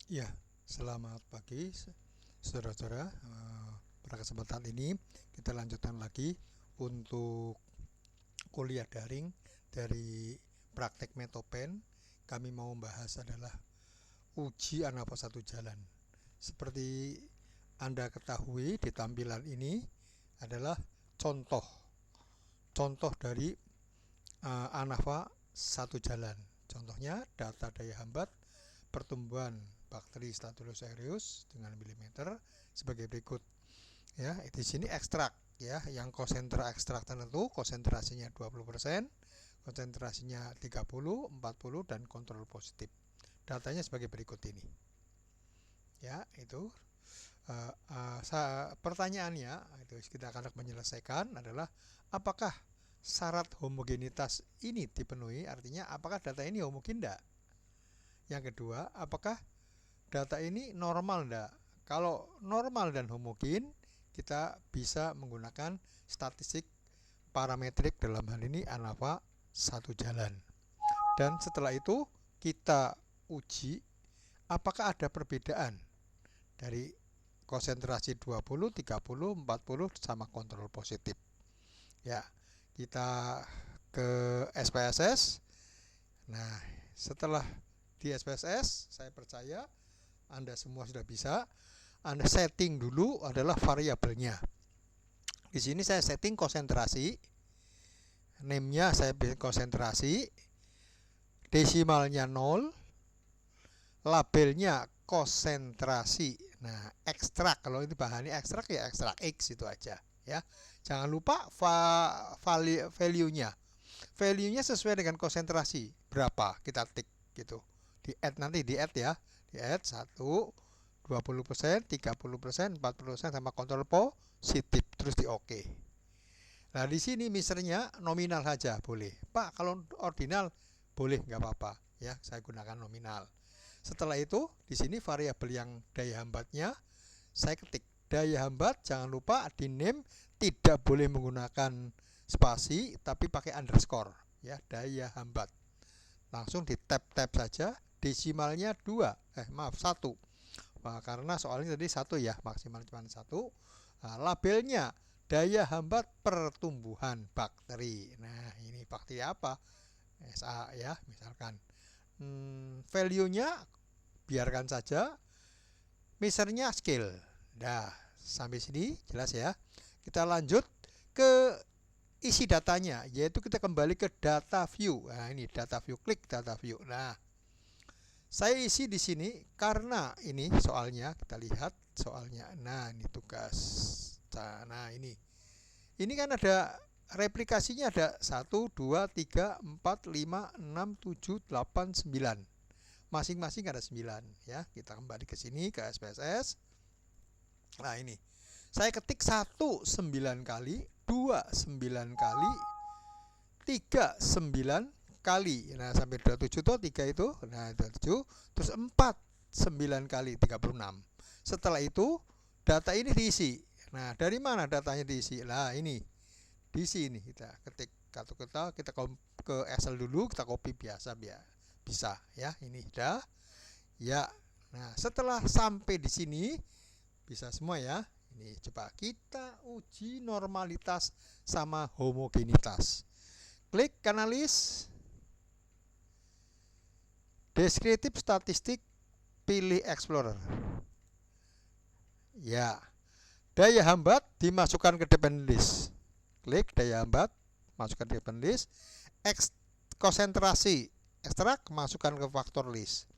Ya, selamat pagi saudara-saudara. Pada kesempatan ini kita lanjutkan lagi untuk kuliah daring dari praktek Metopen. Kami mau membahas adalah uji ANAFA satu jalan. Seperti Anda ketahui di tampilan ini adalah contoh dari ANAFA satu jalan. Contohnya data daya hambat pertumbuhan bakteri Staphylococcus aureus dengan milimeter sebagai berikut. Ya, di sini ekstrak ya, yang konsentrasi ekstrak tertentu konsentrasinya 20%, konsentrasinya 30, 40 dan kontrol positif. Datanya sebagai berikut ini. Ya, itu pertanyaannya itu kita akan menyelesaikan adalah apakah syarat homogenitas ini dipenuhi, artinya apakah data ini homogen enggak? Yang kedua, apakah data ini normal enggak? Kalau normal dan homogen, kita bisa menggunakan statistik parametrik, dalam hal ini ANAFA satu jalan. Dan setelah itu kita uji apakah ada perbedaan dari konsentrasi 20, 30, 40 sama kontrol positif. Ya, kita ke SPSS. Nah, setelah di SPSS, saya percaya Anda semua sudah bisa. Anda setting dulu adalah variabelnya. Di sini saya setting konsentrasi, name-nya saya pilih konsentrasi, desimalnya 0, labelnya konsentrasi. Nah, ekstrak, kalau itu bahannya ekstrak ya ekstrak X itu aja ya. Jangan lupa value-nya. Value-nya sesuai dengan konsentrasi berapa kita tik gitu. Di add, nanti di add ya. Di add 1, 20%, 30%, 40% sama kontrol positif, terus di oke. Nah, di sini misernya nominal saja boleh. Pak, kalau ordinal boleh, nggak apa-apa ya. Saya gunakan nominal. Setelah itu di sini variabel yang daya hambatnya saya ketik. Daya hambat jangan lupa di name tidak boleh menggunakan spasi tapi pakai underscore ya, daya hambat. Langsung di tab saja, desimalnya 1. Nah, karena soalnya tadi 1 ya, maksimal cuma 1. Nah, labelnya daya hambat pertumbuhan bakteri. Nah, ini bakteri apa? SA ya, misalkan. Value-nya biarkan saja. Measure-nya scale. Nah, sampai sini jelas ya. Kita lanjut ke isi datanya, yaitu kita kembali ke data view. Nah, ini data view, klik data view. Nah, saya isi di sini karena ini soalnya, kita lihat soalnya. Nah, ini tugas. Nah, ini kan ada replikasinya, ada 1, 2, 3, 4, 5, 6, 7, 8, 9. Masing-masing ada 9 ya. Kita kembali ke sini ke SPSS. Nah, ini saya ketik 1 9 kali, 2 9 kali, 3 9 kali. Nah, sampai 27 tuh 3 itu. Nah, 27 terus 4 9 kali 36. Setelah itu data ini diisi. Nah, dari mana datanya diisi? Nah, ini di sini kita ketik kita ke Excel dulu, kita copy biasa biar bisa ya. Ini sudah ya. Nah, setelah sampai di sini bisa semua ya. Ini coba kita uji normalitas sama homogenitas. Klik analis, deskriptif statistik, pilih explorer. Ya, daya hambat dimasukkan ke dependent list. Klik daya hambat, masukkan ke dependent list. Konsentrasi ekstrak, masukkan ke faktor list.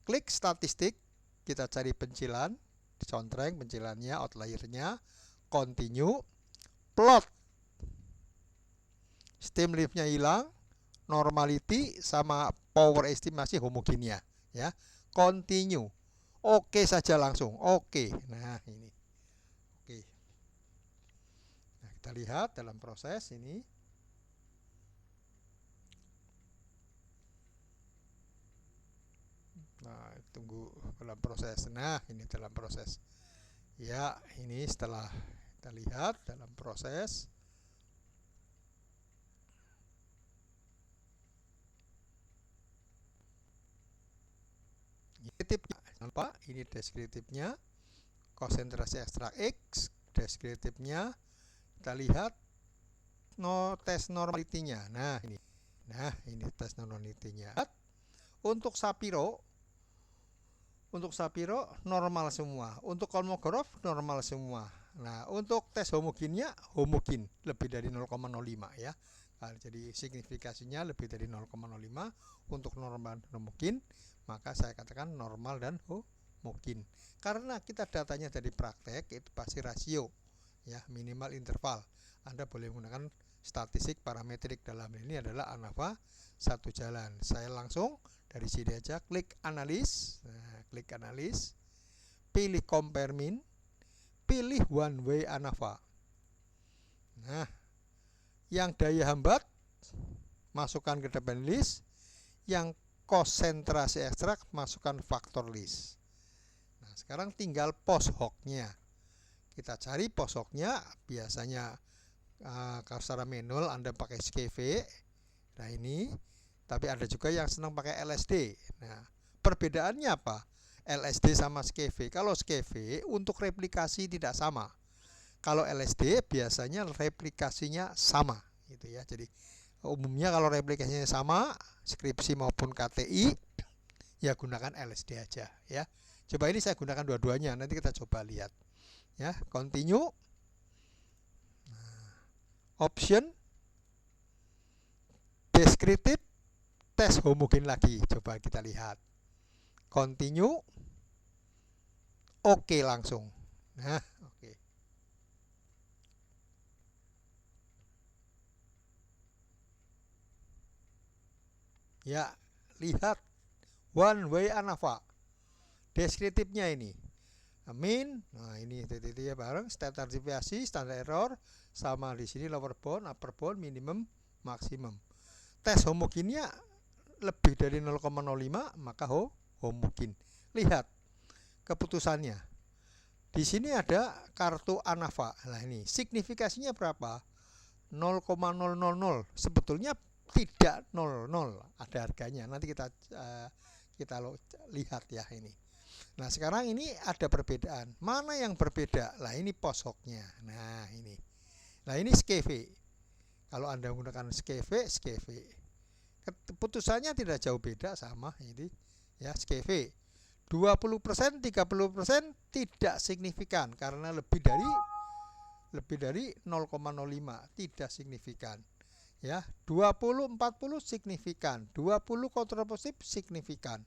Klik statistik, kita cari pencilan, contreng pencilannya, outliernya, continue, plot, stem leaf-nya hilang, normality sama power estimasi homogennya ya. Continue, oke saja langsung, oke. Nah, ini oke. Nah, kita lihat dalam proses ini. Nah, tunggu dalam proses. Nah, ini dalam proses ya. Ini setelah kita lihat dalam proses. Ini tipnya, Apa? Ini deskriptifnya, konsentrasi ekstrak X, deskriptifnya. Kita lihat tes normalitinya. Nah, ini tes normalitinya. Untuk Shapiro normal semua. Untuk Kolmogorov normal semua. Nah, untuk tes homogennya homogen lebih dari 0,05 ya. Nah, jadi signifikasinya lebih dari 0,05 untuk normal dan homogen, maka saya katakan normal dan homogen. Karena kita datanya dari praktek, itu pasti rasio ya, minimal interval. Anda boleh menggunakan statistik parametrik, dalam ini adalah ANAVA satu jalan. Saya langsung dari sini aja klik analis. Nah, klik analis, pilih compare mean, pilih one way ANAVA. Nah, yang daya hambat masukkan ke depan list, yang konsentrasi ekstrak masukkan faktor list. Nah, sekarang tinggal post hoc-nya. Kita cari post hoc-nya, biasanya kalau secara manual Anda pakai SCV. Nah, ini, tapi ada juga yang senang pakai LSD. Nah, perbedaannya apa? LSD sama SCV. Kalau SCV untuk replikasi tidak sama. Kalau LSD biasanya replikasinya sama, gitu ya. Jadi umumnya kalau replikasinya sama, skripsi maupun KTI, ya gunakan LSD aja ya. Coba ini saya gunakan dua-duanya, nanti kita coba lihat ya. Continue, option, deskriptif, tes homogen lagi. Coba kita lihat. Continue, oke langsung. Nah, oke. Ya, lihat one way ANAVA. Deskriptifnya ini. Mean, nah ini titik-titiknya bareng, standar deviasi, standar error, sama di sini lower bound, upper bound, minimum, maksimum. Tes homogennya lebih dari 0,05 maka homogen. Lihat keputusannya. Di sini ada kartu ANAVA. Nah, ini signifikasinya berapa? 0,000. Sebetulnya tidak 00, ada harganya. Nanti kita lihat ya ini. Nah, sekarang ini ada perbedaan. Mana yang berbeda? Nah, ini post hoc-nya. Nah, ini. Nah, ini SCV. Kalau Anda menggunakan SCV. Keputusannya tidak jauh beda sama ini ya, SCV. 20%, 30% tidak signifikan karena lebih dari 0,05 tidak signifikan. Ya, 20 40 signifikan, 20 kontrol positif signifikan.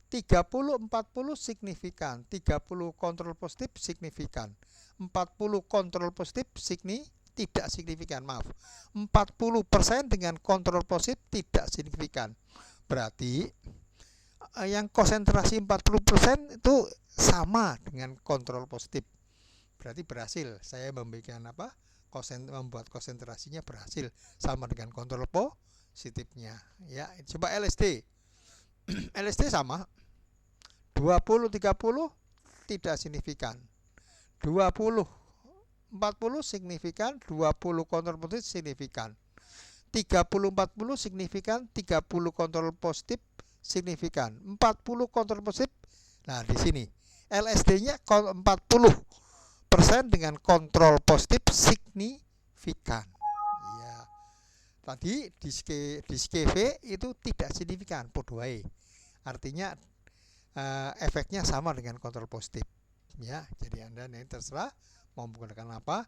30 40 signifikan, 30 kontrol positif signifikan. 40 kontrol positif tidak signifikan, maaf. 40% dengan kontrol positif tidak signifikan. Berarti yang konsentrasi 40% itu sama dengan kontrol positif. Berarti berhasil. Saya membuat konsentrasinya berhasil sama dengan kontrol positifnya. Ya, coba LSD. LSD sama. 20 30 tidak signifikan. 20 40 signifikan, 20 kontrol positif signifikan. 30 40 signifikan, 30 kontrol positif signifikan. 40 kontrol positif. Nah, di sini LSD-nya 40% dengan kontrol positif signifikan. Ya. Tadi di SCV itu tidak signifikan, podo wae. Artinya efeknya sama dengan kontrol positif. Ya, jadi Anda ini terserah mau menggunakan apa.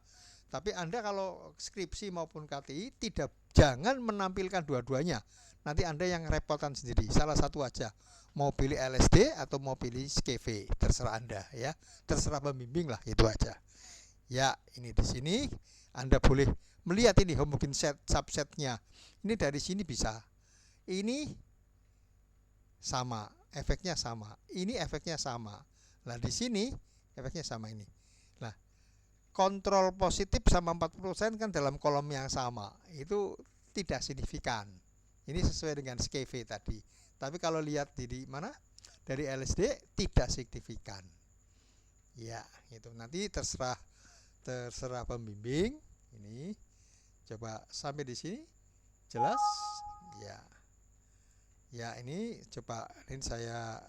Tapi Anda kalau skripsi maupun KTI jangan menampilkan dua-duanya. Nanti Anda yang repotan sendiri. Salah satu aja. Mau pilih LSD atau mau pilih SCV, terserah Anda ya. Terserah pembimbing lah, itu aja. Ya, ini di sini Anda boleh melihat ini homogen subsetnya. Ini dari sini bisa. Ini sama, efeknya sama. Ini efeknya sama. Nah, di sini efeknya sama ini. Nah, kontrol positif sama 40% kan dalam kolom yang sama. Itu tidak signifikan. Ini sesuai dengan SCV tadi. Tapi kalau lihat di mana? Dari LSD tidak signifikan. Ya, itu nanti terserah pembimbing. Ini coba sampai di sini jelas? Ya. Ya, ini coba ini saya